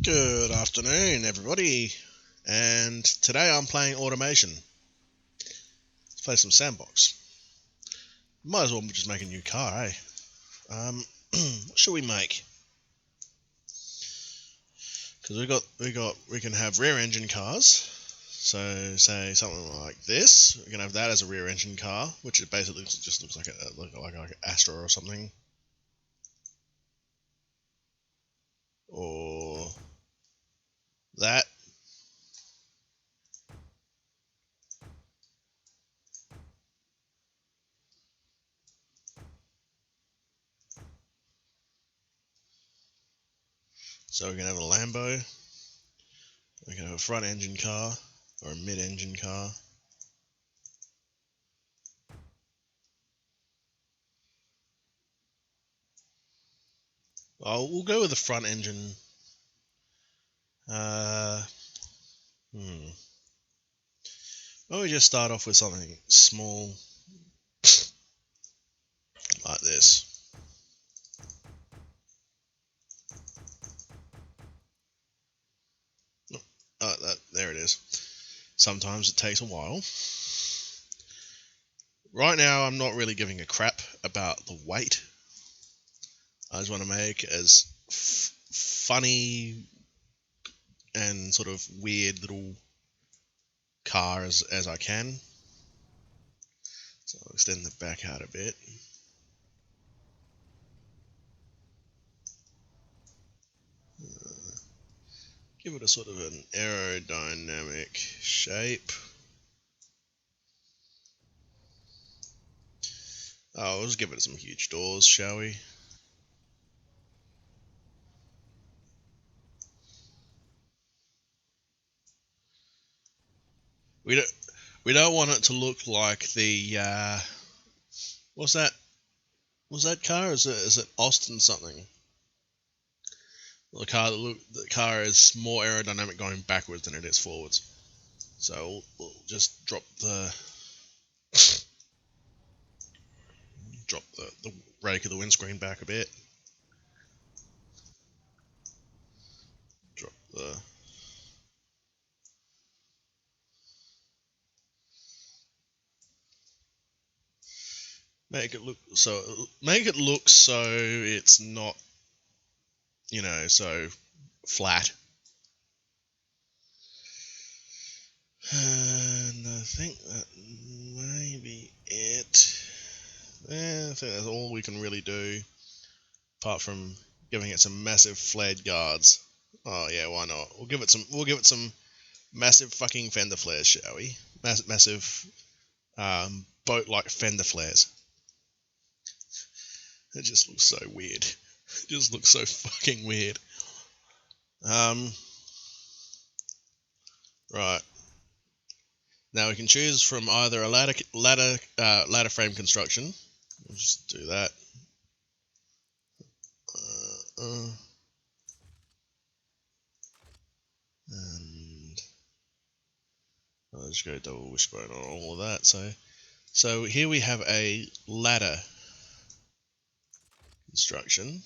Good afternoon, everybody, and today I'm playing automation. Let's play some sandbox. Might as well just make a new car, eh? What should we make? Because we can have rear engine cars. So say something like this. We can have that as a rear engine car, which it basically just looks like an Astra or something, or that. So we can have a Lambo. We can have a front engine car or a mid engine car. Oh, we'll go with the front engine. Why don't we just start off with something small like this? Oh, there it is. Sometimes it takes a while. Right now, I'm not really giving a crap about the weight. I just want to make as funny and sort of weird little car as I can. So I'll extend the back out a bit. Give it a sort of an aerodynamic shape. Oh, let's give it some huge doors, shall we? We don't want it to look like the what's that? Was that car? Is it Austin something? The car is more aerodynamic going backwards than it is forwards. So we'll just drop the rake of the windscreen back a bit. Drop the make it look so it's not, so flat. And I think that may be it. I think that's all we can really do, apart from giving it some massive flared guards. Oh yeah, why not? We'll give it some massive fucking fender flares, shall we? Massive boat-like fender flares. It just looks so weird. It just looks so fucking weird. Right. Now we can choose from either a ladder frame construction. We'll just do that. And I'll just go double wishbone on all of that. So here we have a ladder construction.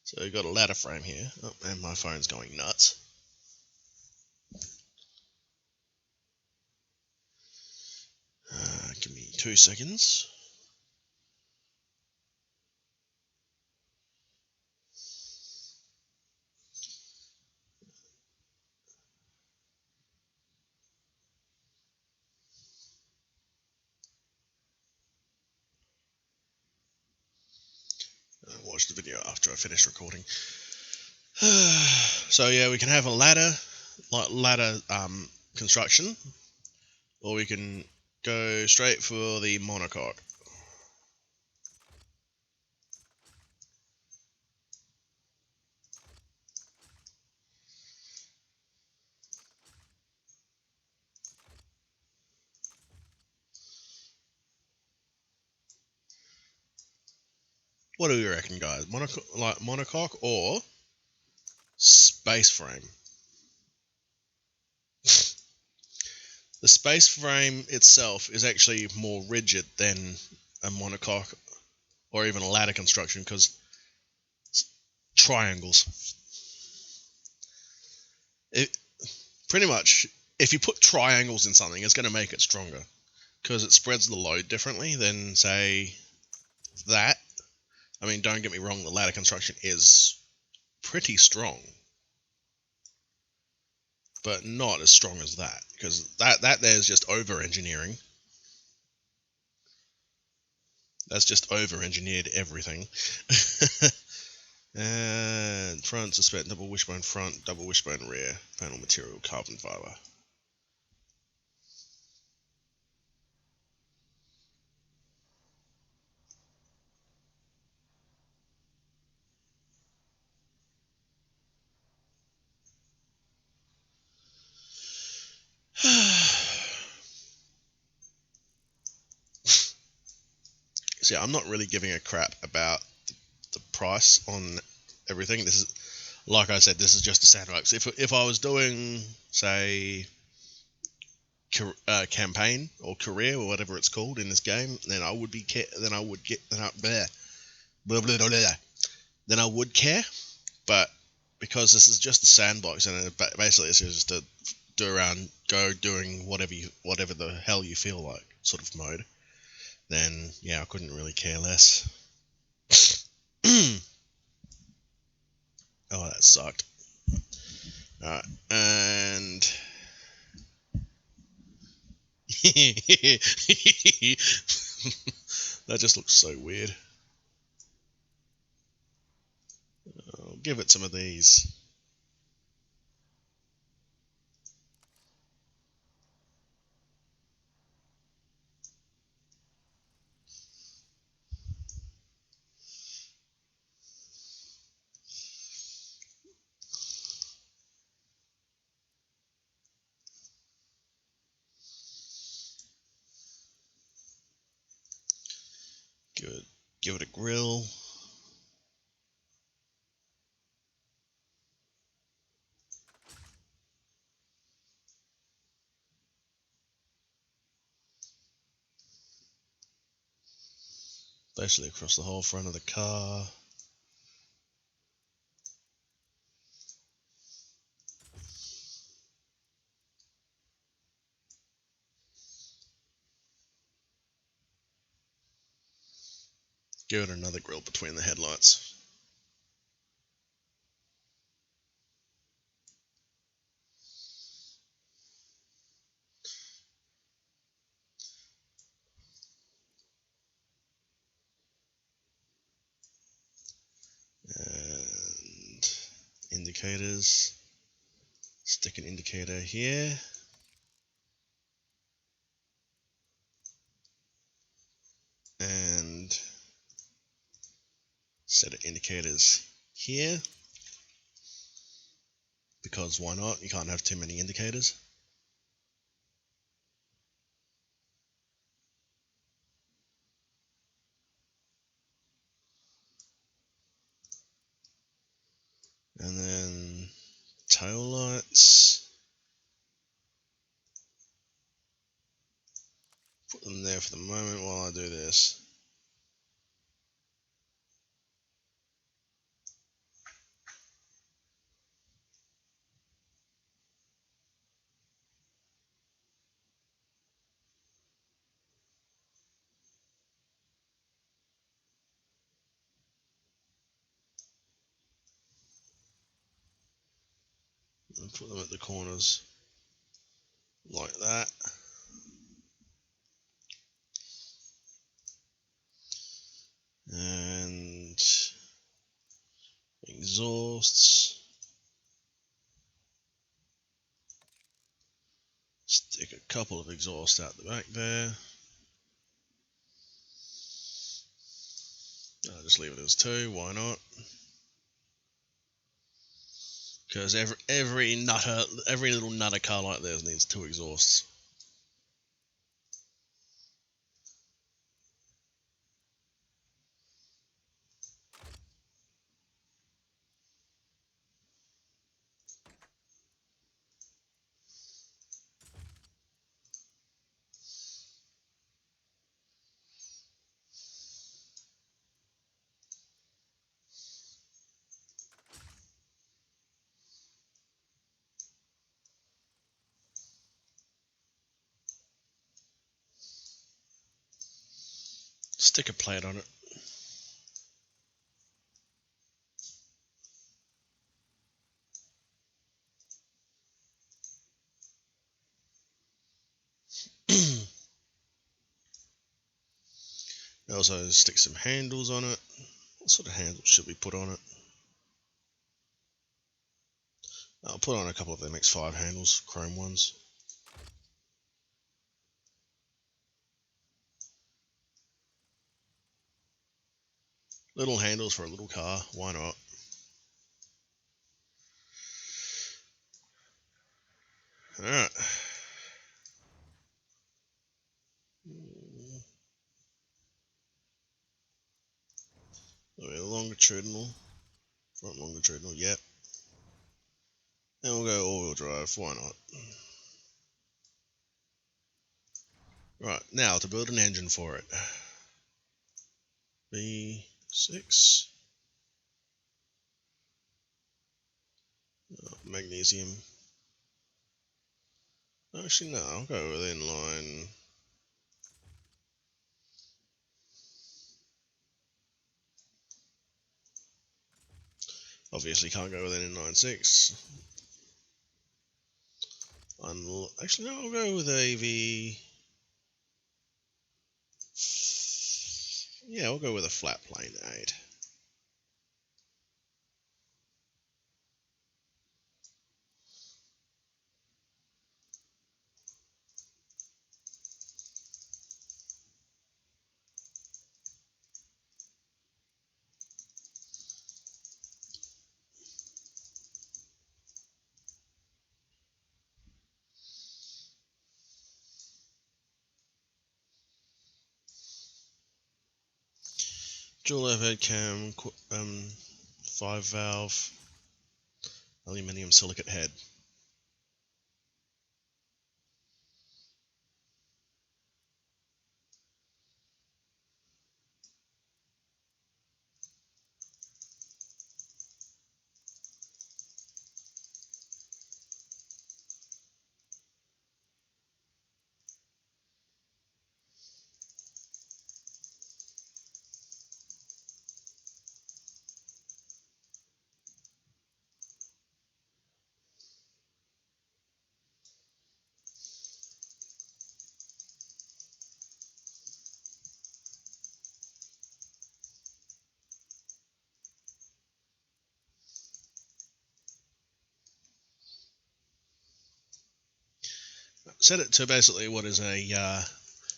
So we've got a ladder frame here. Oh, and my phone's going nuts. Give me 2 seconds. I'll watch the video after I finish recording. So yeah, we can have a ladder construction, or we can go straight for the monocoque. What do you reckon, guys? Monocoque or space frame? The space frame itself is actually more rigid than a monocoque. or even ladder construction, because triangles. Pretty much, if you put triangles in something, it's going to make it stronger, because it spreads the load differently than, say, that. I mean, don't get me wrong, the ladder construction is pretty strong, but not as strong as that, because that there's just over-engineering. That's just over-engineered everything. And front, suspend, double wishbone front, double wishbone rear, panel material, carbon fiber. See, I'm not really giving a crap about the price on everything. This is, like I said, this is just a sandbox. If I was doing, say, campaign or career or whatever it's called in this game, then I would care. But because this is just a sandbox and basically it's just a go doing whatever the hell you feel like sort of mode, then yeah, I couldn't really care less. Oh, that sucked. Alright, and that just looks so weird. I'll give it some of these. Give it a grill. Basically across the whole front of the car. Give it another grill between the headlights. And indicators. Stick an indicator here. And set of indicators here. Because why not? You can't have too many indicators. And then tail lights. Put them there for the moment while I do this. And put them at the corners like that. And exhausts. Stick a couple of exhausts out the back there. I'll just leave it as two, why not? Because every little nutter car like this needs two exhausts. sticker plate on it. Also stick some handles on it. What sort of handles should we put on it? I'll put on a couple of MX5 handles, chrome ones. Little handles for a little car, why not? Alright. Longitudinal. Front longitudinal, yep. And we'll go all-wheel drive, why not? Right, now to build an engine for it. B6. Magnesium. Actually, no, I'll go with inline. Obviously can't go with an inline 6. Actually, no, I'll go with a V. Yeah, I'll go with a flat plane 8. Dual overhead cam, 5 valve, aluminium silicate head. Set it to basically what is a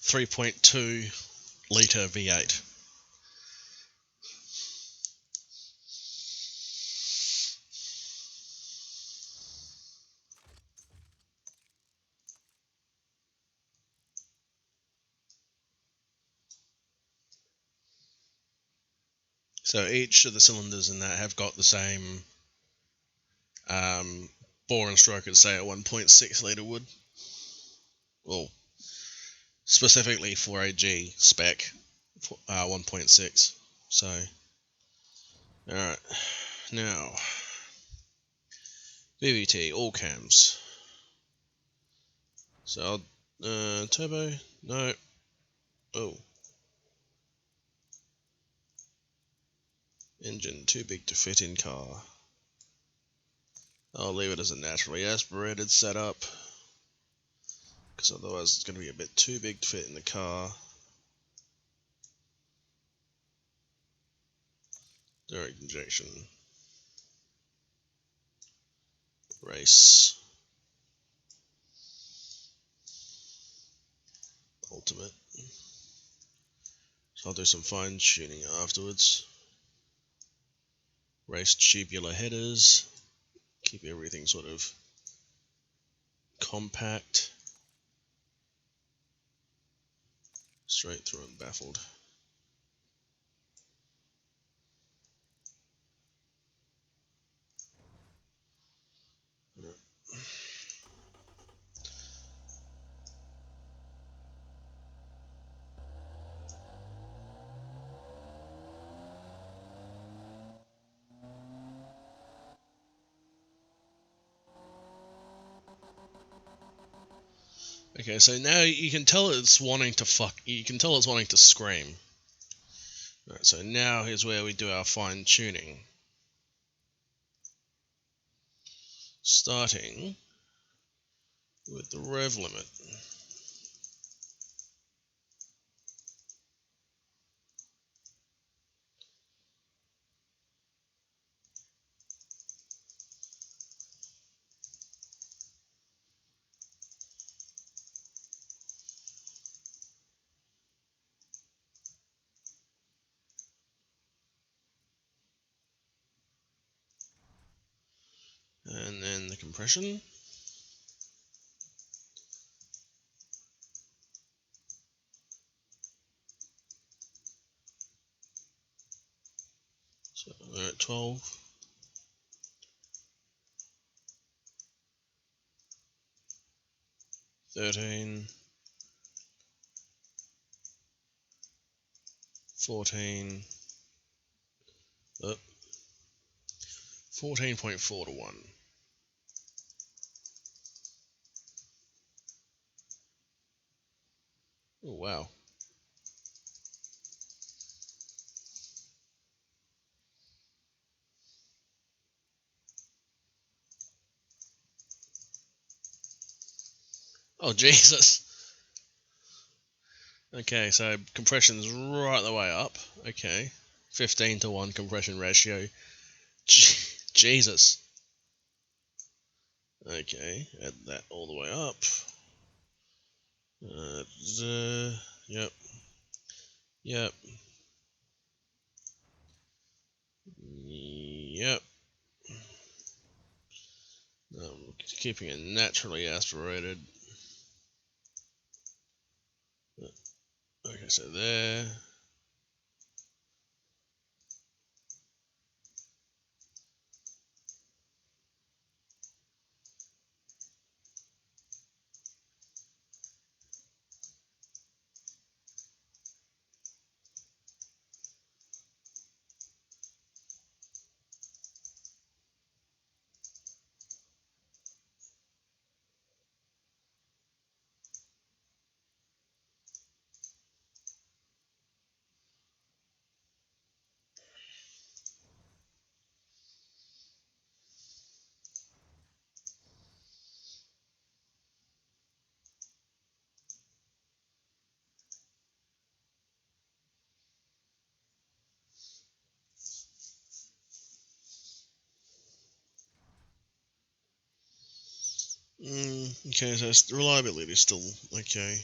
3.2 litre V8. So each of the cylinders in that have got the same bore and stroke as say a 1.6 litre would. Well, specifically for a G spec 1.6. So, alright, now VVT, all cams. So, turbo, no, oh. Engine, too big to fit in car. I'll leave it as a naturally aspirated setup, because otherwise it's going to be a bit too big to fit in the car. Direct injection. Race. Ultimate. So I'll do some fine tuning afterwards. Race tubular headers. Keep everything sort of compact. Straight through and baffled. Okay, so now you can tell it's wanting to you can tell it's wanting to scream. Alright, so now here's where we do our fine tuning. Starting with the rev limit. And then the compression. So we're at 12. 13. 14. 14.4 to 1. Oh, wow. Oh, Jesus. Okay, so compression's right the way up. Okay. 15 to 1 compression ratio. Jesus. Okay, add that all the way up. Yep. Yep. Yep. Keeping it naturally aspirated. Okay, so there. Okay, so the reliability is still okay.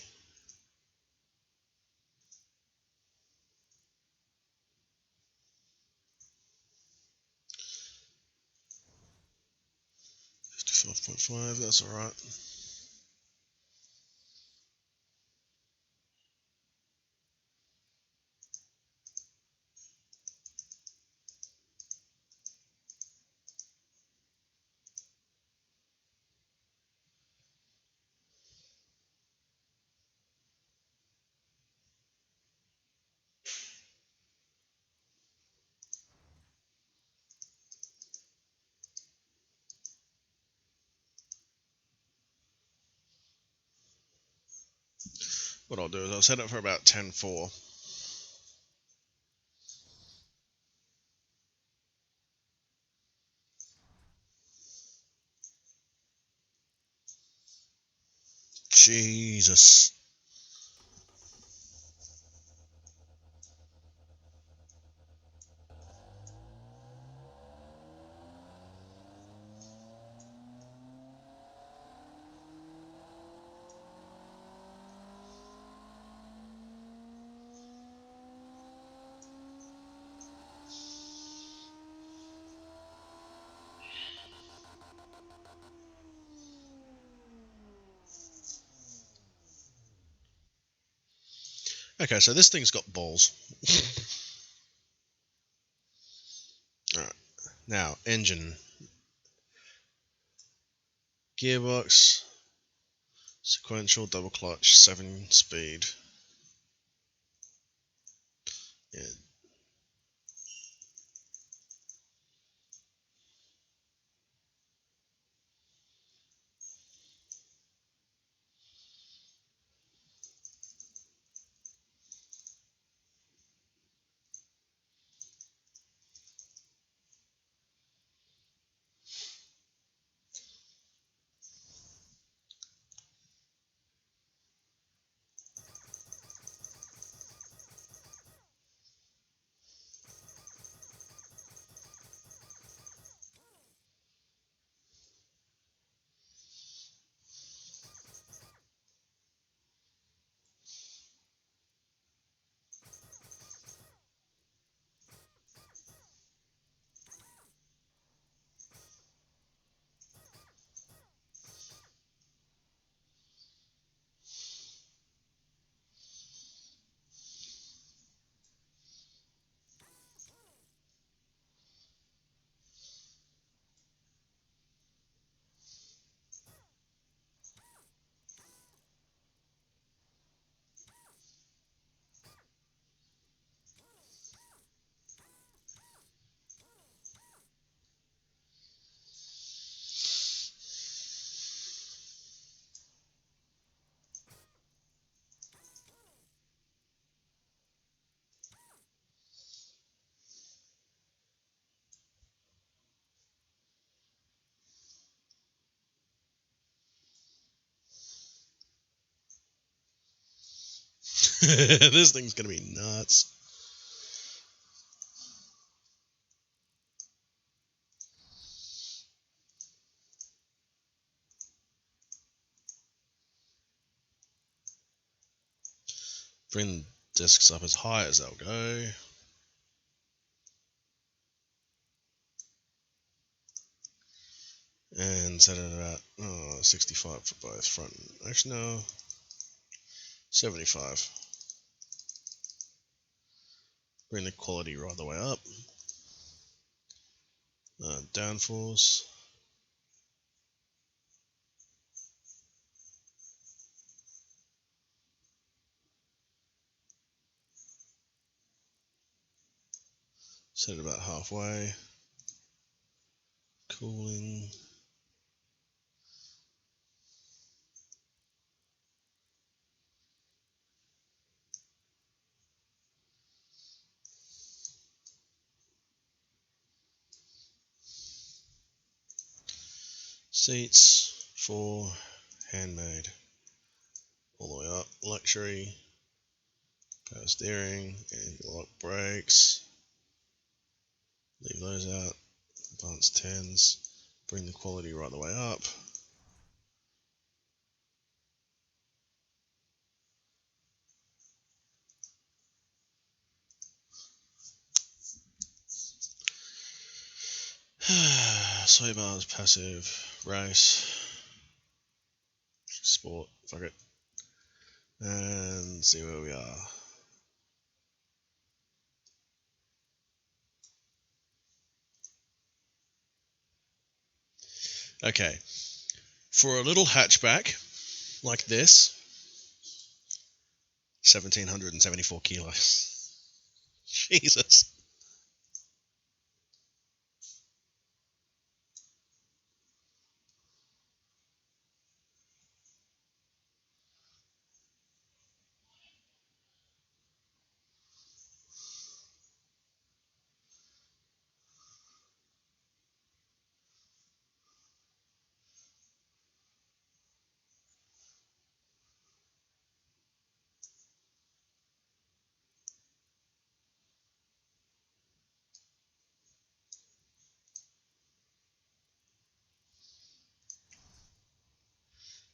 $55.5, that's alright. What I'll do is I'll set it for about 10.4. Jesus. Okay, so this thing's got balls. Alright, now, engine. Gearbox. Sequential, double clutch, 7-speed. Yeah. This thing's gonna be nuts. Bring the discs up as high as they'll go. And set it at 65 for both front and... Actually, no. 75. Bring the quality right the way up. Downforce. Set it about halfway. Cooling. Seats, 4, handmade. All the way up. Luxury. Power steering, and lock brakes. Leave those out. Advanced 10s. Bring the quality right the way up. Sway bars, passive, race, sport, fuck it. And see where we are. Okay, for a little hatchback like this, 1,774 kilos. Jesus.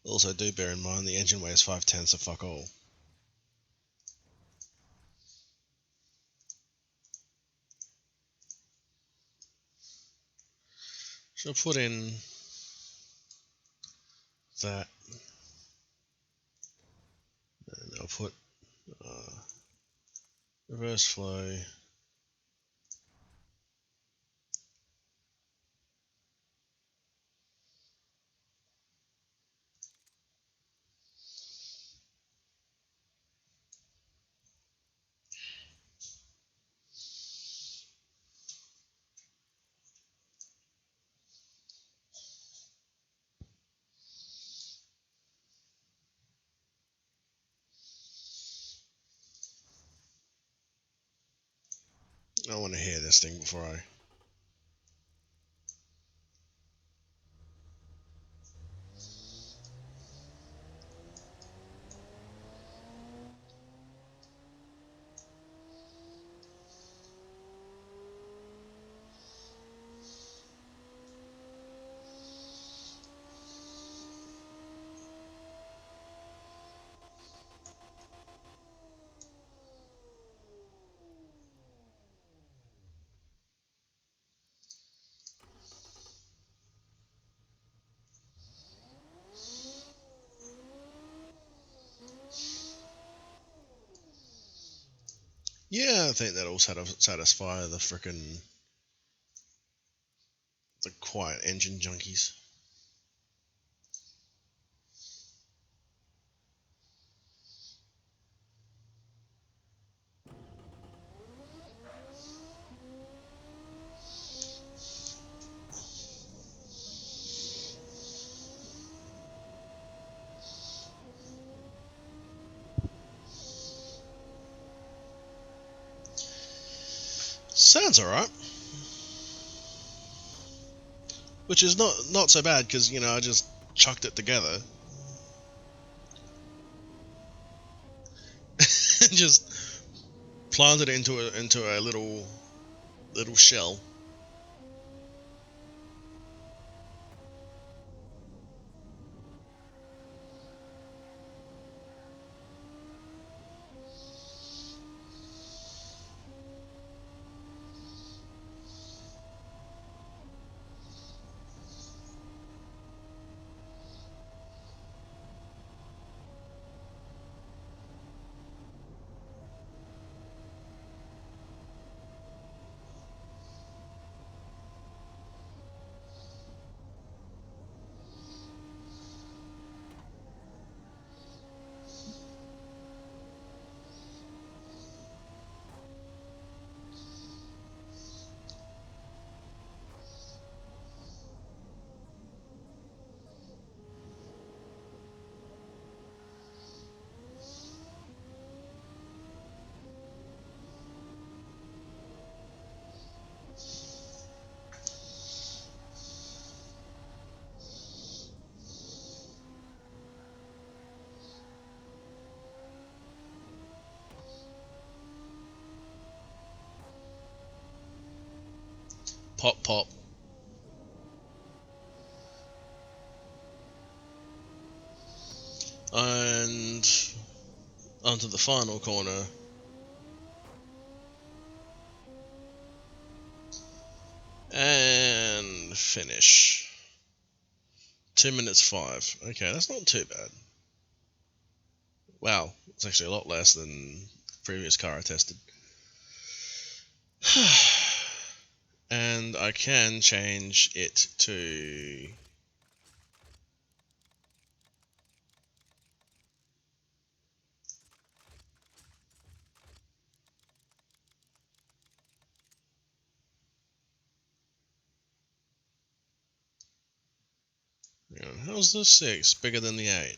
Also, do bear in mind the engine weighs 5/10, so fuck all. So I'll put in that, and I'll put reverse flow. I want to hear this thing before I... Yeah, I think that'll satisfy the quiet engine junkies. Sounds alright. Which is not so bad, because, you know, I just chucked it together. just planted it into a little shell. Pop, pop. And onto the final corner. And finish. 2 minutes 5. Okay, that's not too bad. Wow, it's actually a lot less than the previous car I tested. And I can change it to... how's the 6 bigger than the 8?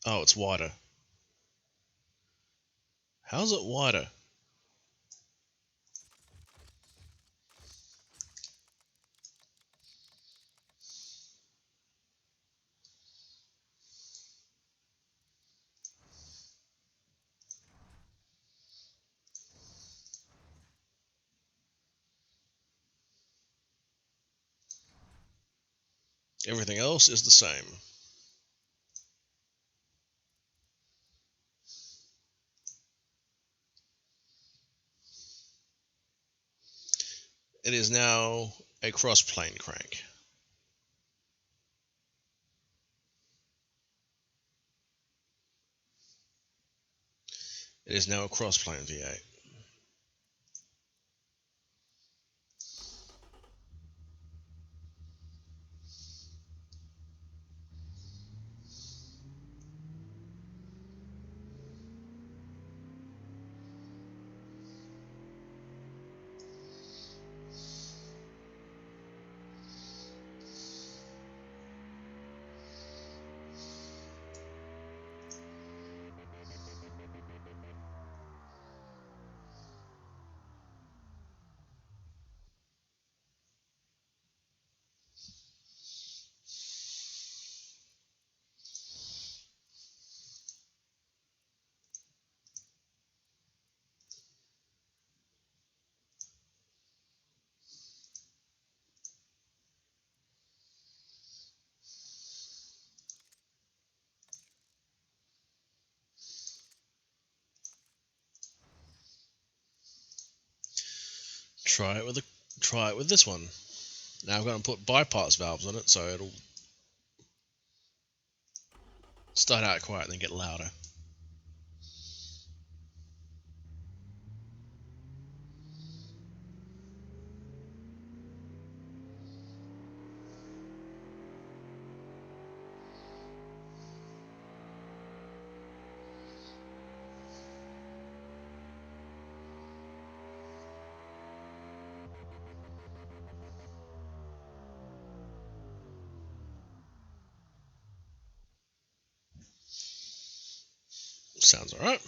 Oh, it's wider. How's it wider? Everything else is the same. It is now a cross-plane crank. It is now a cross-plane V8. Try it with this one. Now I'm going to put bypass valves on it, so it'll start out quiet and then get louder. Sounds alright.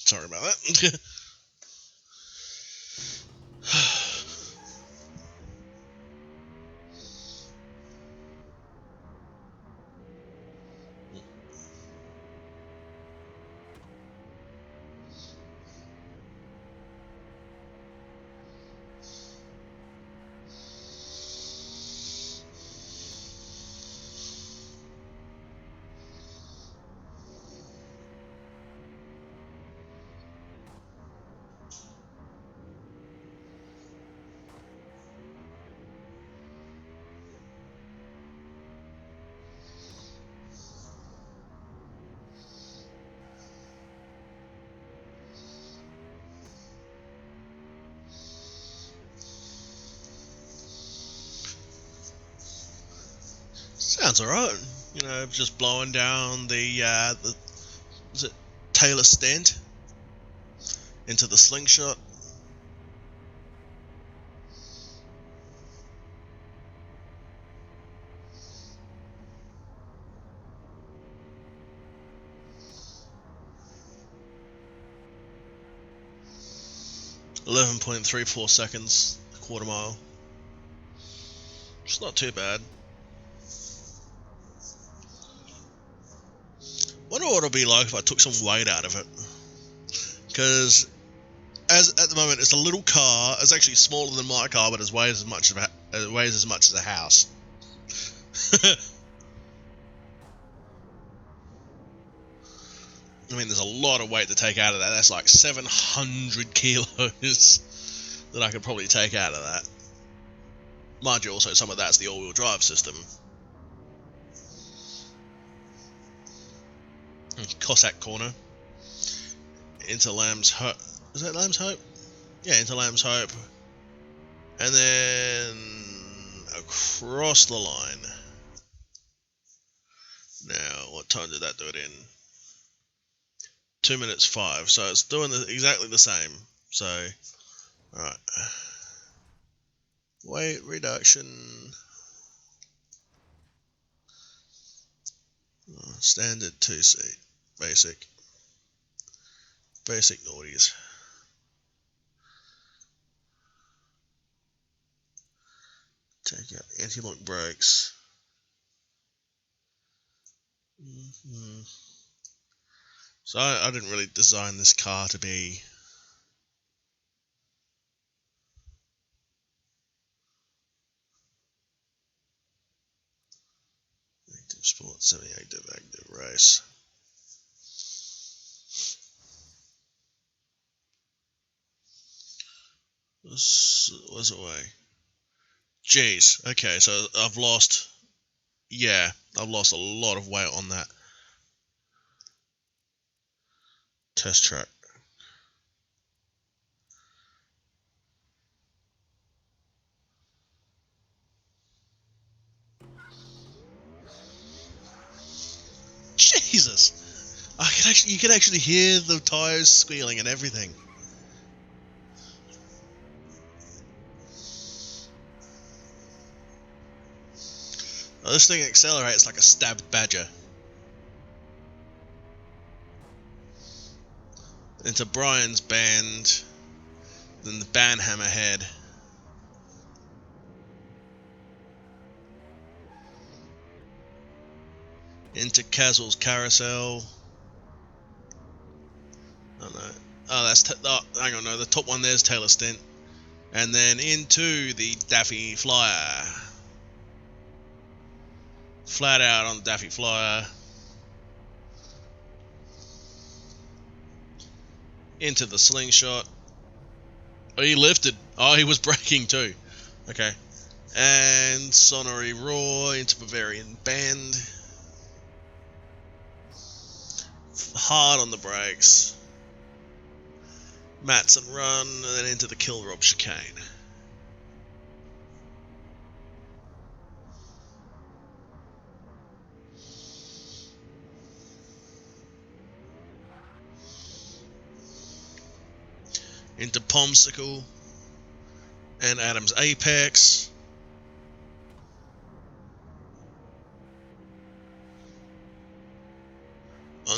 Sorry about that. Sounds alright. You know, just blowing down the is it Taylor stent into the slingshot. .34 seconds, a quarter mile. It's not too bad. Wonder what it'll be like if I took some weight out of it. Because as at the moment it's a little car. It's actually smaller than my car, but it weighs as much as a house. I mean, there's a lot of weight to take out of that. That's like 700 kilos that I could probably take out of that. Mind you, also some of that's the all-wheel drive system. Cossack Corner. Into Lamb's Hope. Is that Lamb's Hope? Yeah, into Lamb's Hope. And then across the line. Now, what time did that do it in? 2 minutes 5. So it's doing exactly the same. So, alright. Weight reduction. Standard 2-seat. Basic. Basic naughties. Take out anti-lock brakes. So I didn't really design this car to be active sport, semi-active, active race. What's it weigh? Jeez. Okay, so I've lost a lot of weight on that test track. Jesus! You could actually hear the tires squealing and everything. Oh, this thing accelerates like a stabbed badger. Into Brian's band, then the band hammerhead. Into Caswell's carousel. Oh no. Oh, that's hang on, no, the top one there's Taylor Stent. And then into the Daffy Flyer. Flat out on the Daffy Flyer. Into the slingshot. Oh, he lifted. Oh, he was braking too. Okay. And Sonnery Roar into Bavarian Bend. Hard on the brakes. Matson Run, and then into the Kilrob Chicane. Into Pomsicle and Adams Apex.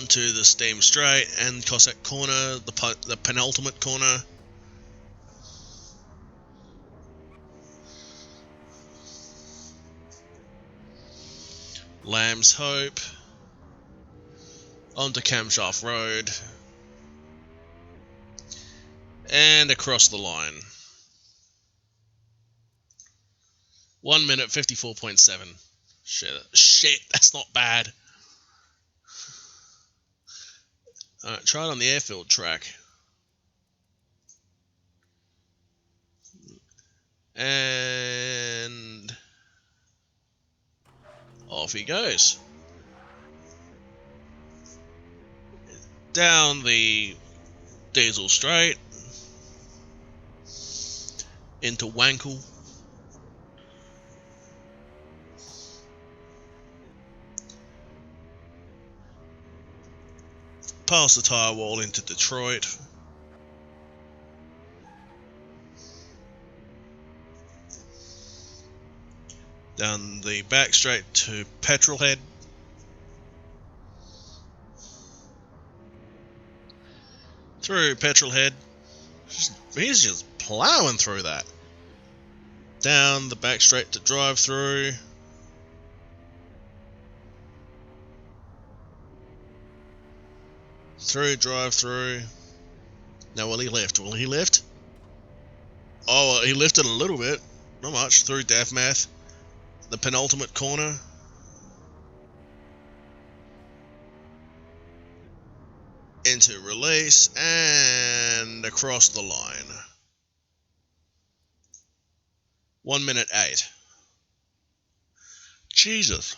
onto the steam straight and Cossack corner, the penultimate corner. Lamb's Hope, onto Camshaft Road, and across the line. 1 minute 54.7. Shit, that's not bad. Alright, try it on the airfield track. And off he goes. Down the diesel straight into Wankle. Past the tyre wall into Detroit. Down the back straight to Petrolhead. Through Petrolhead. He's just plowing through that. Down the back straight to drive through. Through drive through. Now will he lift? Will he lift? Oh, he lifted a little bit. Not much. Through Deathmath. The penultimate corner. Into release and across the line. 1 minute 8. Jesus.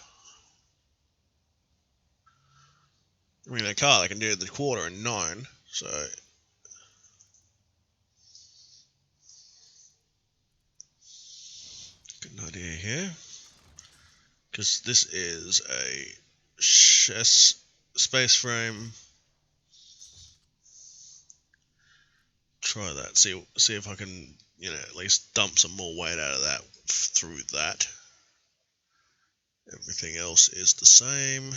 I mean, a car that can do the quarter in 9, so. Good idea here. Because this is a space frame. Try that. See if I can, at least dump some more weight out of that through that. Everything else is the same.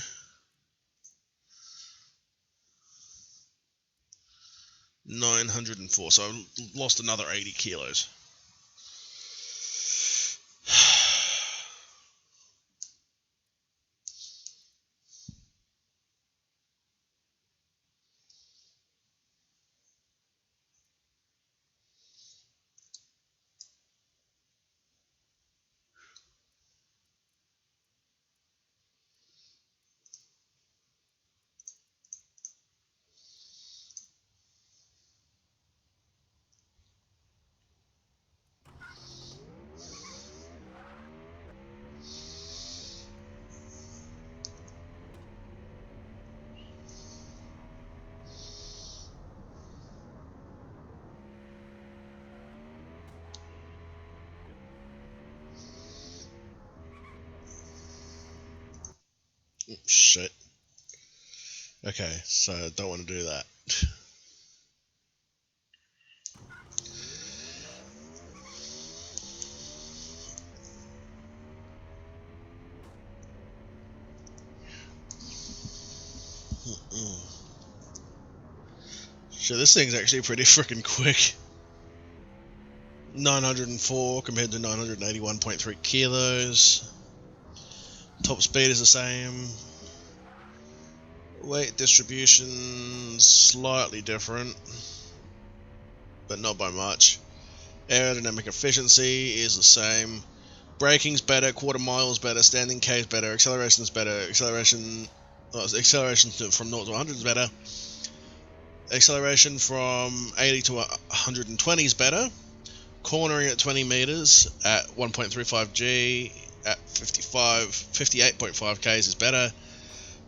$904. So I've lost another 80 kilos. Shit. Okay, so I don't want to do that. So this thing's actually pretty freaking quick. 904 compared to 981.3 kilos. Top speed is the same. Weight distribution slightly different, but not by much. Aerodynamic efficiency is the same. Braking's better, quarter mile's better, standing K is better, acceleration's better, acceleration from 0 to 100 is better. Acceleration from 80 to 120 is better. Cornering at 20 meters at 1.35 G at 58.5 Ks is better.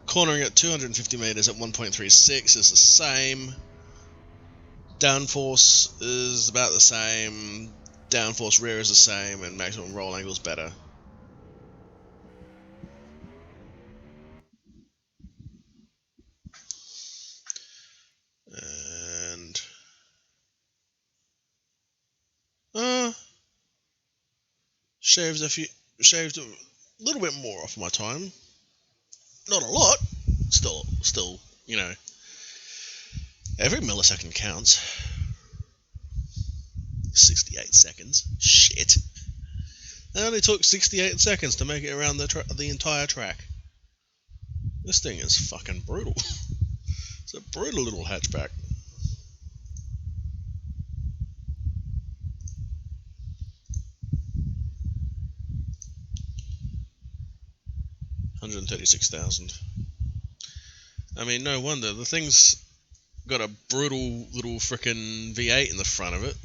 Cornering at 250 meters at 1.36 is the same. Downforce is about the same. Downforce rear is the same, and maximum roll angle is better. And shaved a little bit more off my time. Not a lot. Still you know, every millisecond counts. 68 seconds. Shit. It only took 68 seconds to make it around the entire track. This thing is fucking brutal. It's a brutal little hatchback. $136,000. I mean, no wonder. The thing's got a brutal little frickin' V8 in the front of it.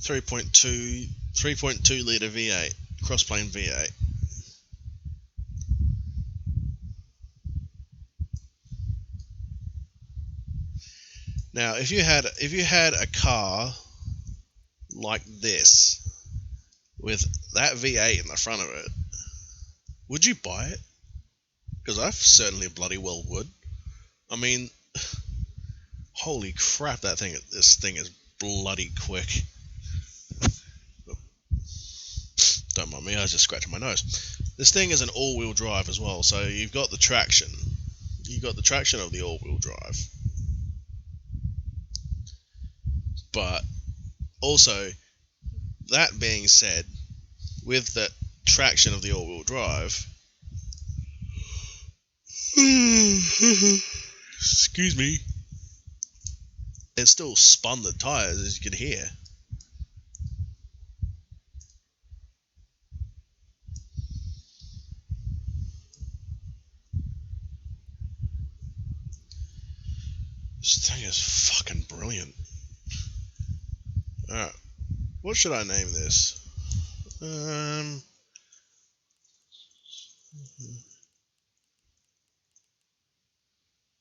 3.2 litre V8, crossplane V8. Now, if you had a car like this with that V8 in the front of it, would you buy it? Because I certainly bloody well would. I mean, holy crap, this thing is bloody quick. Don't mind me, I was just scratching my nose. This thing is an all-wheel drive as well, so you've got the traction. You've got the traction of the all-wheel drive. But also, that being said, with the traction of the all-wheel drive, excuse me, it still spun the tires, as you can hear. This thing is fucking brilliant. Alright, what should I name this?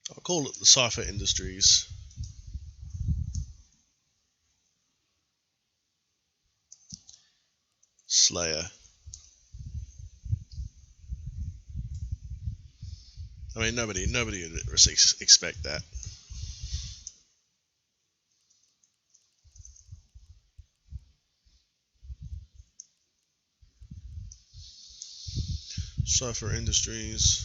I'll call it the Cypher Industries Slayer. I mean, nobody would expect that. Cypher Industries.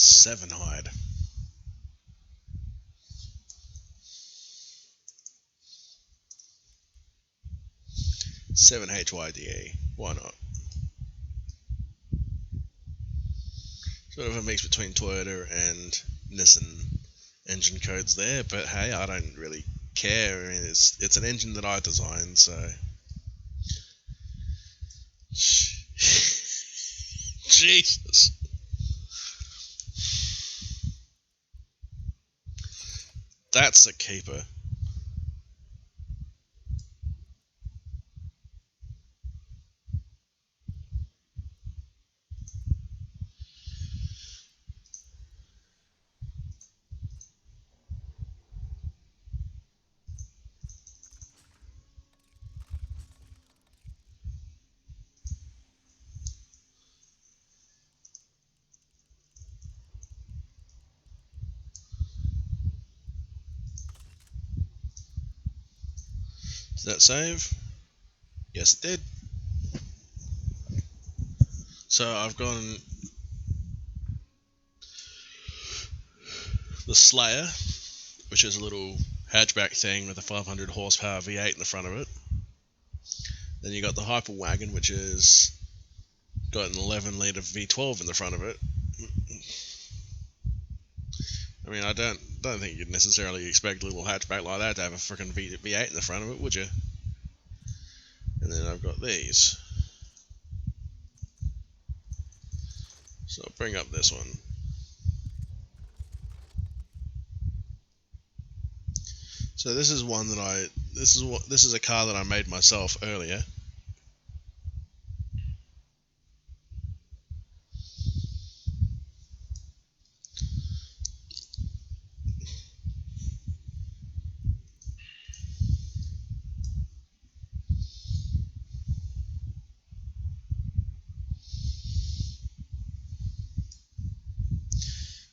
Seven hide. Seven HYDE. Why not? Sort of a mix between Toyota and Nissan engine codes there, but hey, I don't really care. I mean, it's an engine that I designed, so Jesus. That's a keeper. Did that save? Yes, it did. So I've gone the Slayer, which is a little hatchback thing with a 500 horsepower V8 in the front of it. Then you got the Hyper Wagon, which is got an 11 litre V12 in the front of it. I mean, I don't think you'd necessarily expect a little hatchback like that to have a freaking V8 in the front of it, would you? And then I've got these. So I'll bring up this one. So this is one that this is a car that I made myself earlier.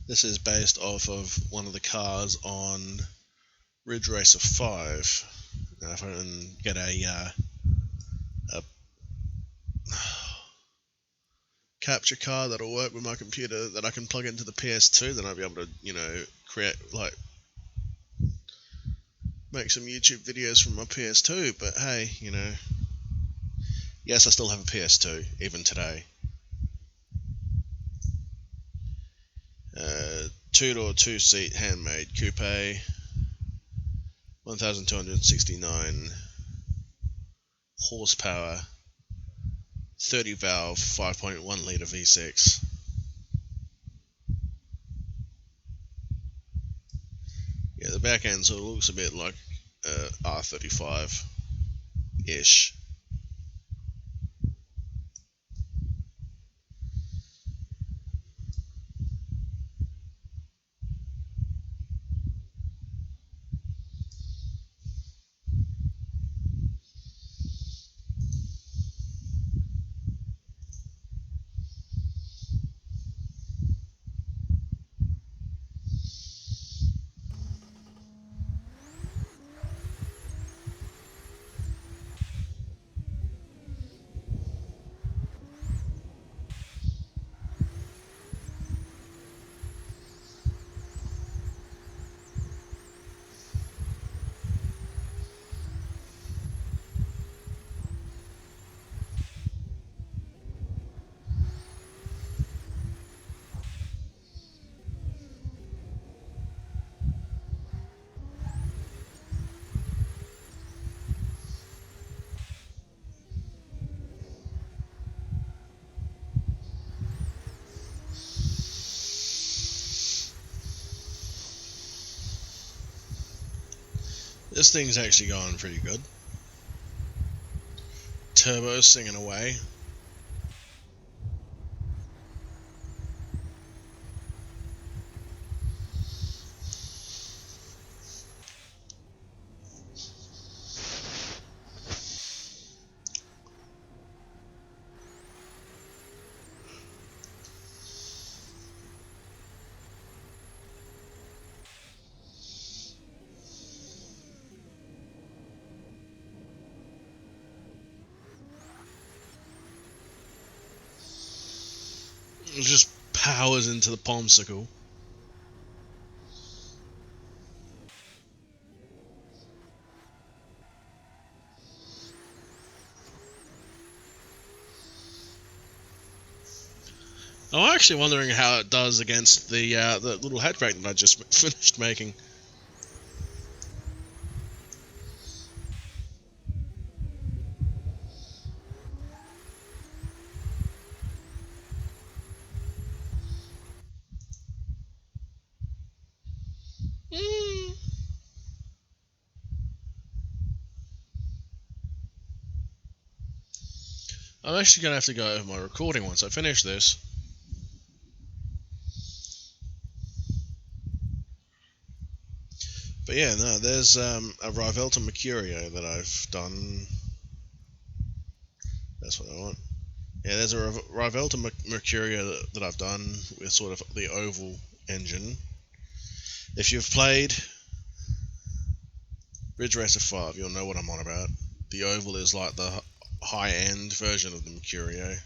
This is based off of one of the cars on Ridge Racer 5. Now if I can get a capture card that'll work with my computer that I can plug into the PS2, then I'll be able to, create, make some YouTube videos from my PS2. But hey, yes, I still have a PS2, even today. Two-door, two-seat, handmade coupe, 1,269 horsepower, 30 valve, 5.1 litre V6. Yeah, the back end sort of looks a bit like R35-ish. This thing's actually going pretty good. Turbo singing away. It just powers into the pomsicle. I'm actually wondering how it does against the little hatchback that I just finished making. I'm actually going to have to go over my recording once I finish this. But yeah, no, there's a Rivelta Mercurio that I've done. That's what I want. Yeah, there's a Rivelta Mercurio that I've done with sort of the oval engine. If you've played Ridge Racer 5, you'll know what I'm on about. The oval is like the high-end version of the Mercurio.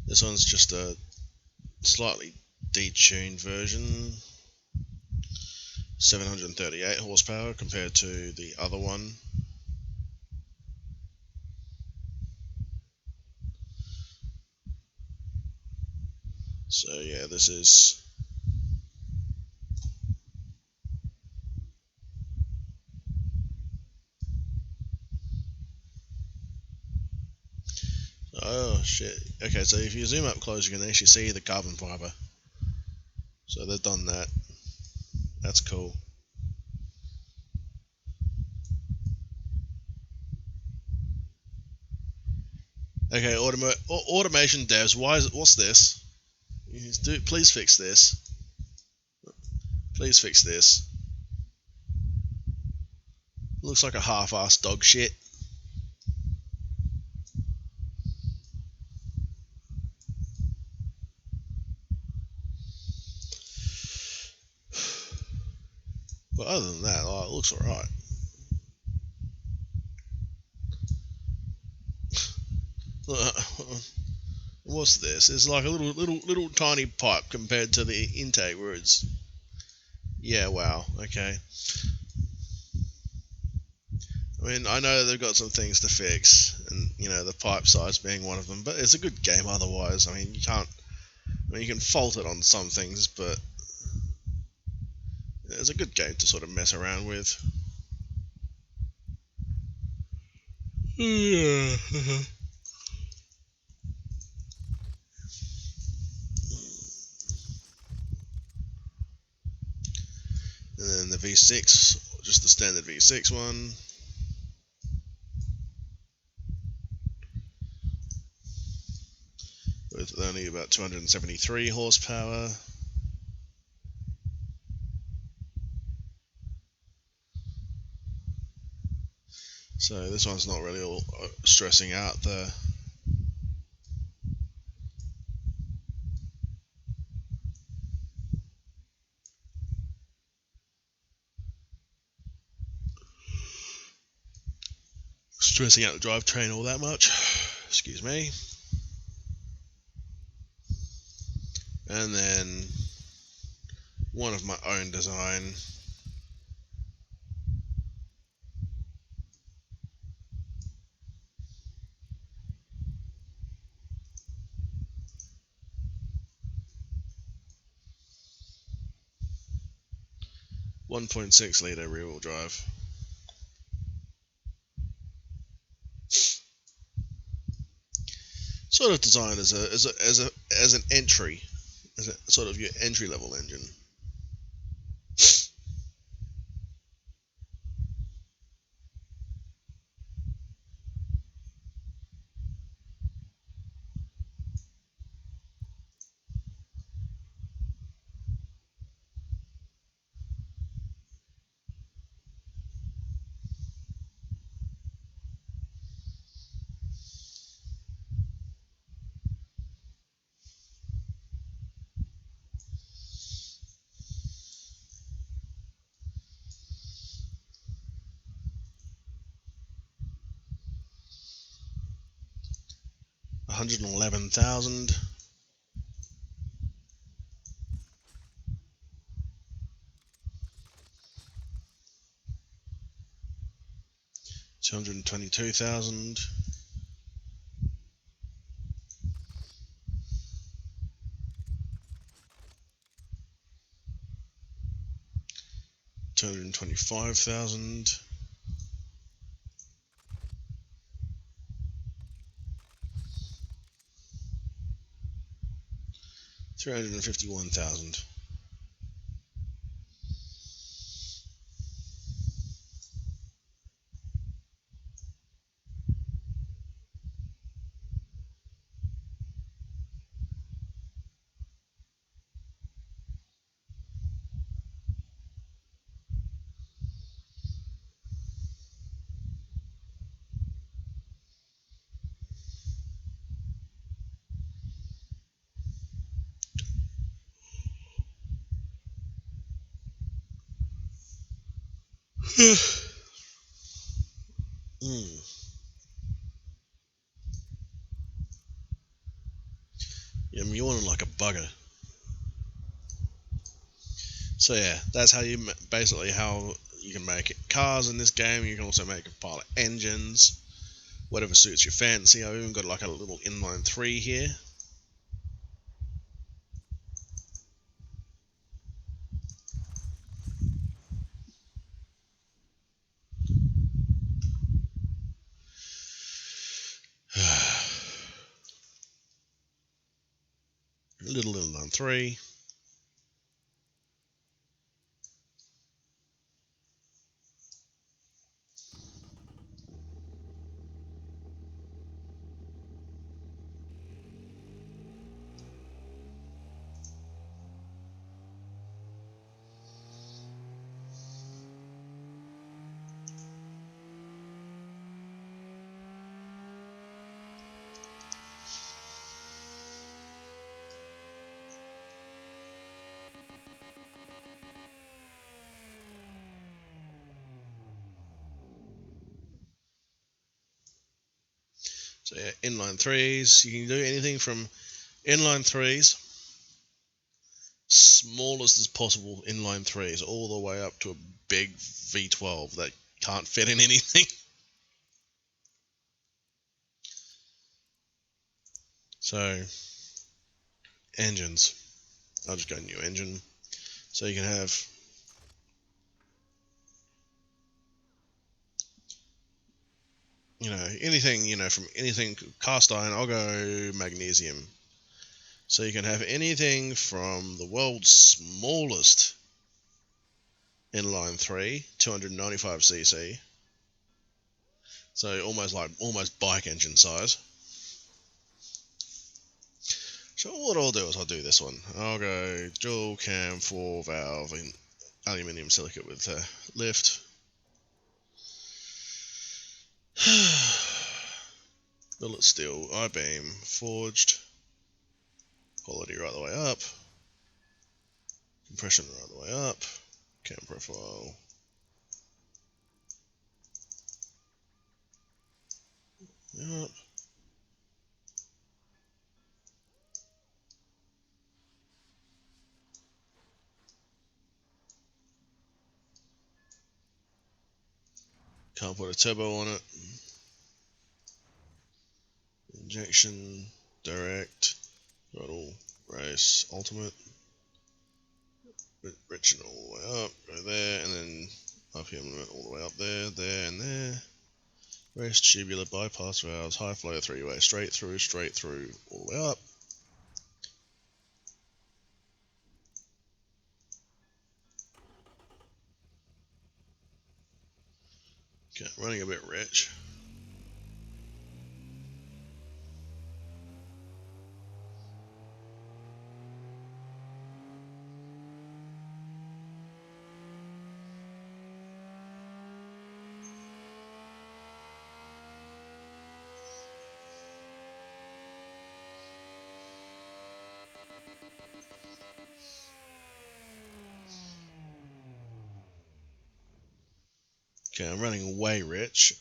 This one's just a slightly detuned version. 738 horsepower compared to the other one. So yeah, this is oh shit. Okay, so if you zoom up close, you can actually see the carbon fiber. So they've done that. That's cool. Okay, automation devs, what's this? Please fix this. Please fix this. Looks like a half-assed dog shit. looks alright. What's this? It's like a little tiny pipe compared to the intake where it's... Yeah, wow, okay. I mean, I know they've got some things to fix, and, you know, the pipe size being one of them, but it's a good game otherwise. I mean, you can't... I mean, you can fault it on some things, but it's a good game to sort of mess around with. Yeah. And then the V6, just the standard V6 one. With only about 273 horsepower. So this one's not really all stressing out the... stressing out the drivetrain all that much. Excuse me. And then one of my own design. .6 litre rear-wheel drive. Sort of designed as an entry, as a sort of your entry level engine. $111,000. $222,000. $225,000. $351,000. Yeah, I'm yawning like a bugger. So yeah, that's how you basically how you can make cars in this game. You can also make a pile of engines, whatever suits your fancy. I've even got like a little inline 3 here. Little inline 3. So yeah, inline threes. You can do anything from inline threes, smallest as possible inline threes, all the way up to a big V12 that can't fit in anything. So engines. I'll just go new engine. So you can have anything, from anything cast iron. I'll go magnesium. So you can have anything from the world's smallest inline 3, 295cc. So almost bike engine size. So what I'll do is I'll do this one. I'll go dual cam 4 valve in aluminium silicate with lift. Billet steel I-beam forged. Quality right the way up. Compression right the way up. Cam profile. Yep. Can't put a turbo on it. Injection, direct, throttle, race, ultimate. Richen all the way up, go there, and then RPM limit all the way up there, and there. Race, tubular, bypass valves, high flow, 3-way, straight through, all the way up. Okay, running a bit rich. Okay, I'm running way rich.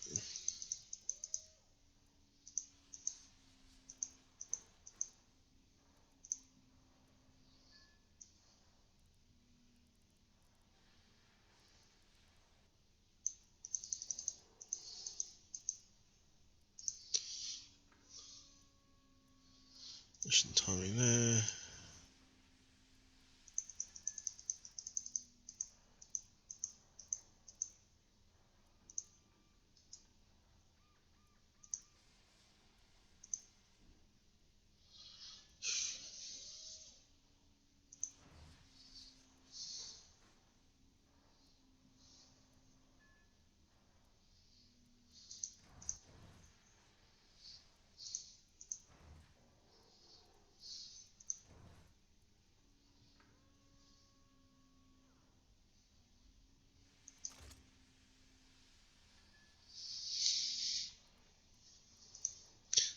There's some timing there.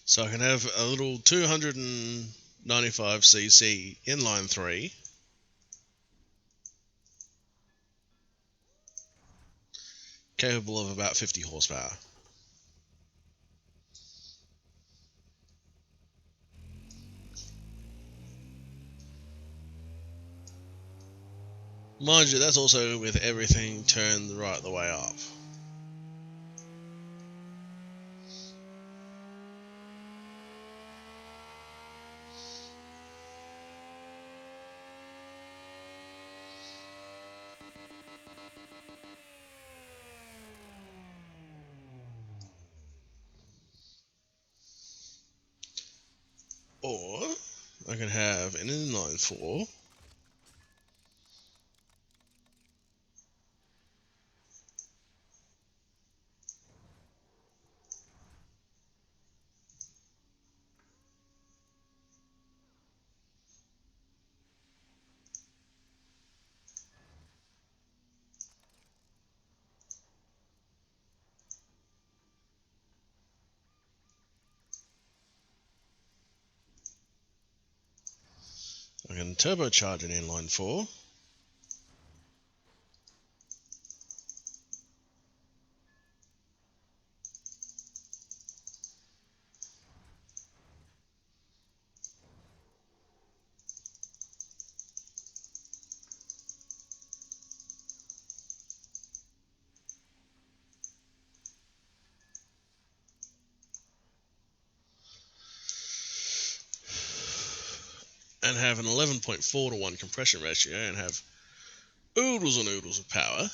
So I can have a little 295cc inline 3. Capable of about 50 horsepower. Mind you, that's also with everything turned right the way up. Or I can have an inline 4. I can turbocharge an inline 4. and have an 11.4 to 1 compression ratio and have oodles and oodles of power.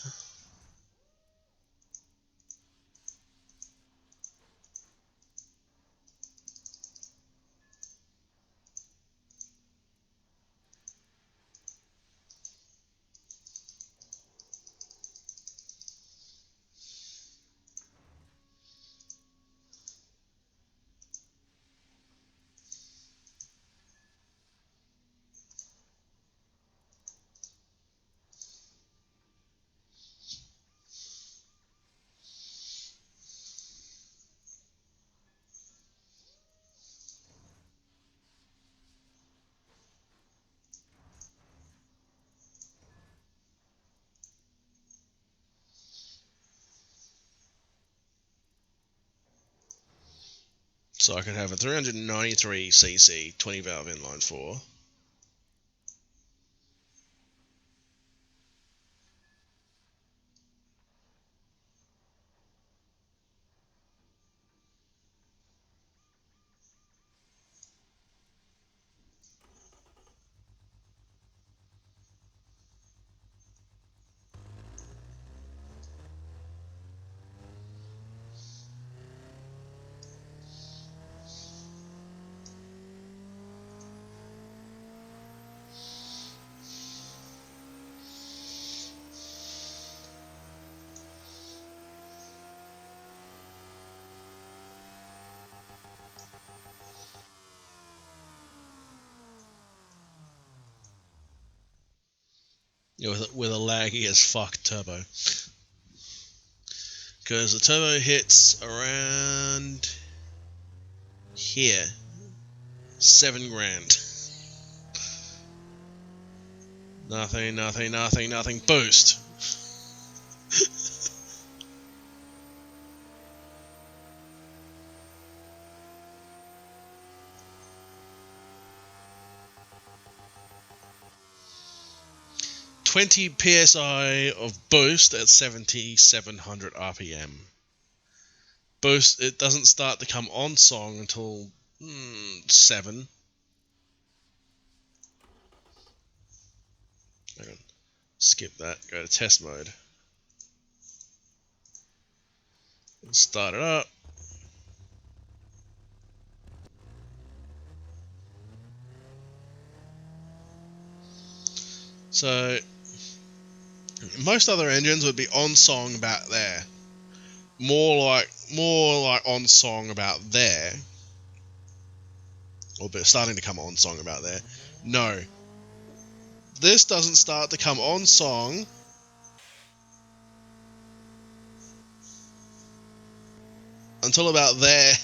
So I could have a 393cc 20 valve inline 4. With a laggy as fuck turbo. Because the turbo hits around here. 7 grand. Nothing. Boost. .20 psi of boost at 7,700 RPM. Boost, it doesn't start to come on song until 7. Hang on. Skip that. Go to test mode. Start it up. So most other engines would be on song about there. More like on song about there. Or starting to come on song about there. No. This doesn't start to come on song until about there.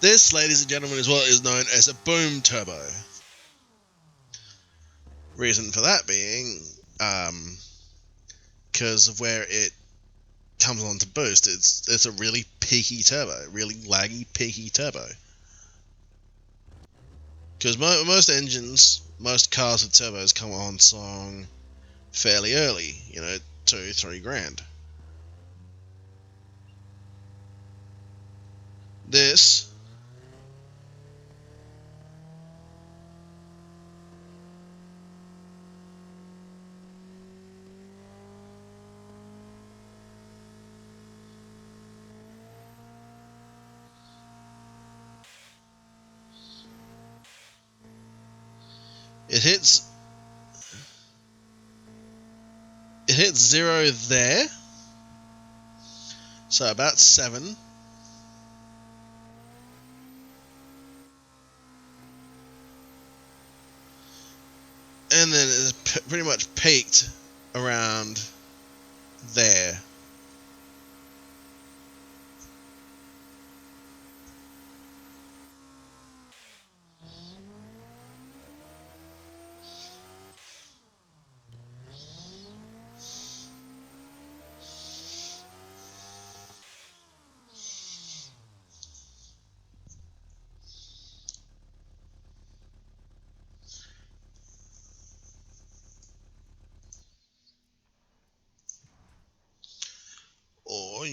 This, ladies and gentlemen, as well is known as a boom turbo. Reason for that being, because of where it comes on to boost, it's a really peaky turbo, really laggy, peaky turbo. Because most engines, most cars with turbos come on song fairly early, 2-3 grand. This it hits 0 there, so about 7. And then it's pretty much peaked around there.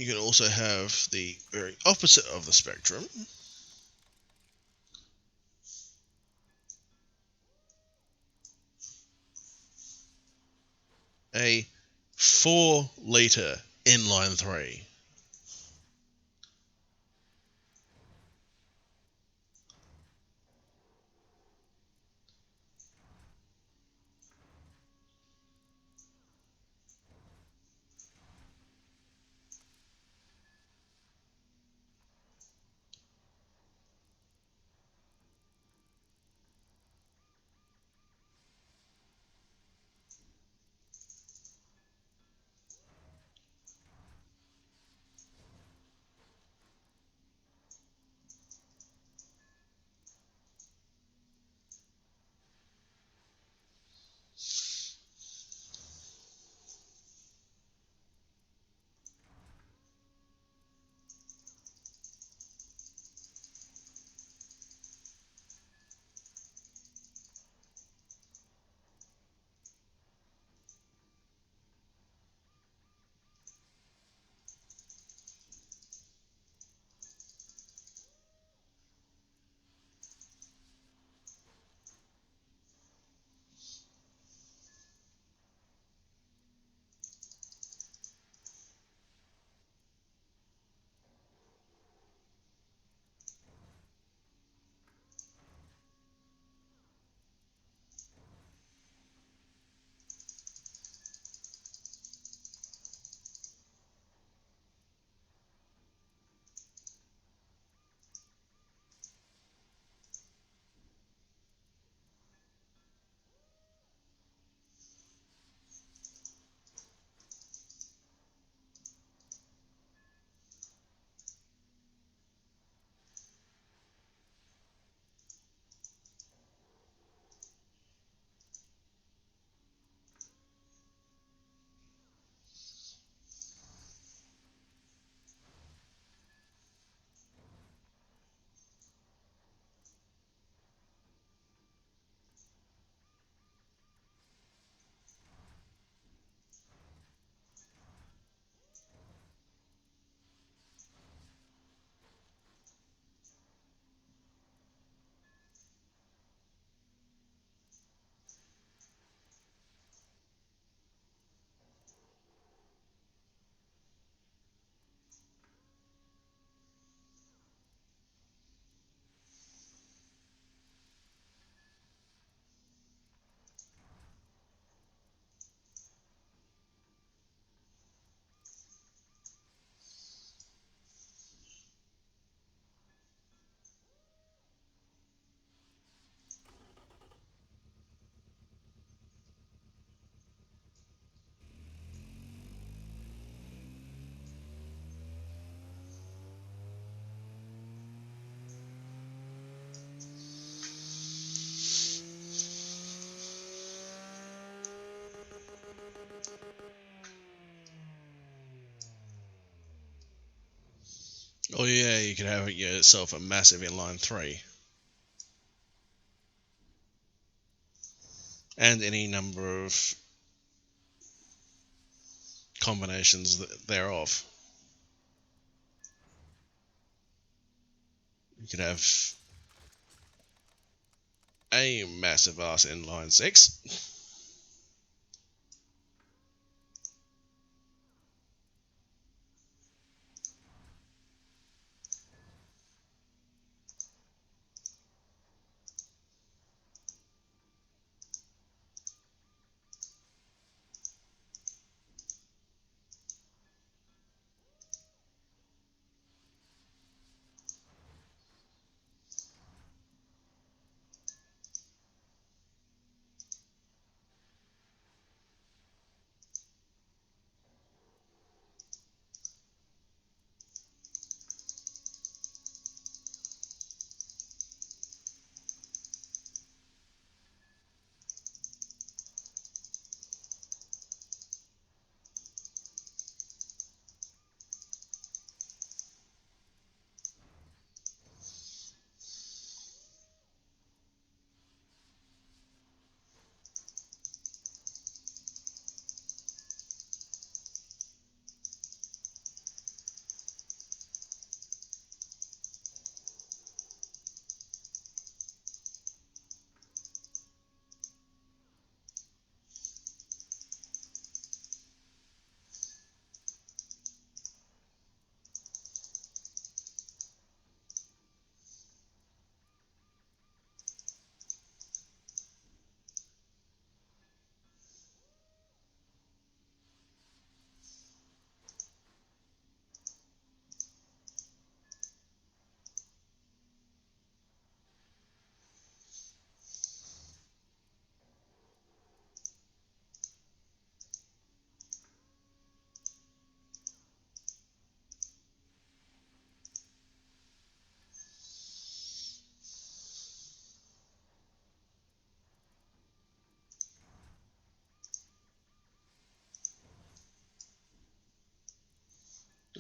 you can also have the very opposite of the spectrum. A 4 litre inline 3. Oh yeah, you could have yourself a massive inline 3. And any number of combinations thereof. You could have a massive ass inline 6.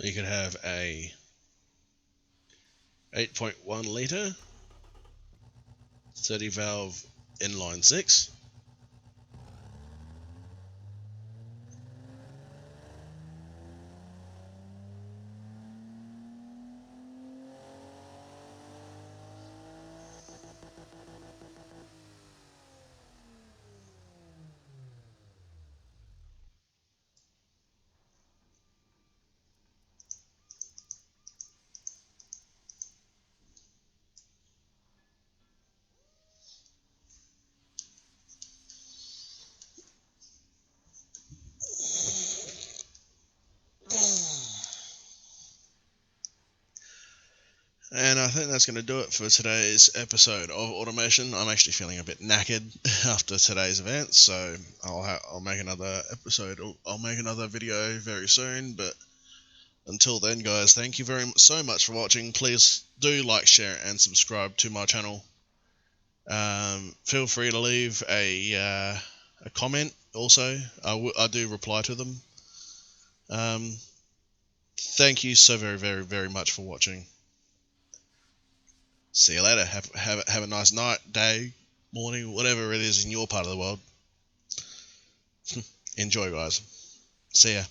You could have a 8.1 litre 30 valve inline 6. And I think that's going to do it for today's episode of automation. I'm actually feeling a bit knackered after today's event, so I'll make another episode. I'll make another video very soon. But until then, guys, thank you so much for watching. Please do like, share, and subscribe to my channel. Feel free to leave a comment. Also, I do reply to them. Thank you so very, very, very much for watching. See you later. Have a nice night, day, morning, whatever it is in your part of the world. Enjoy, guys. See ya.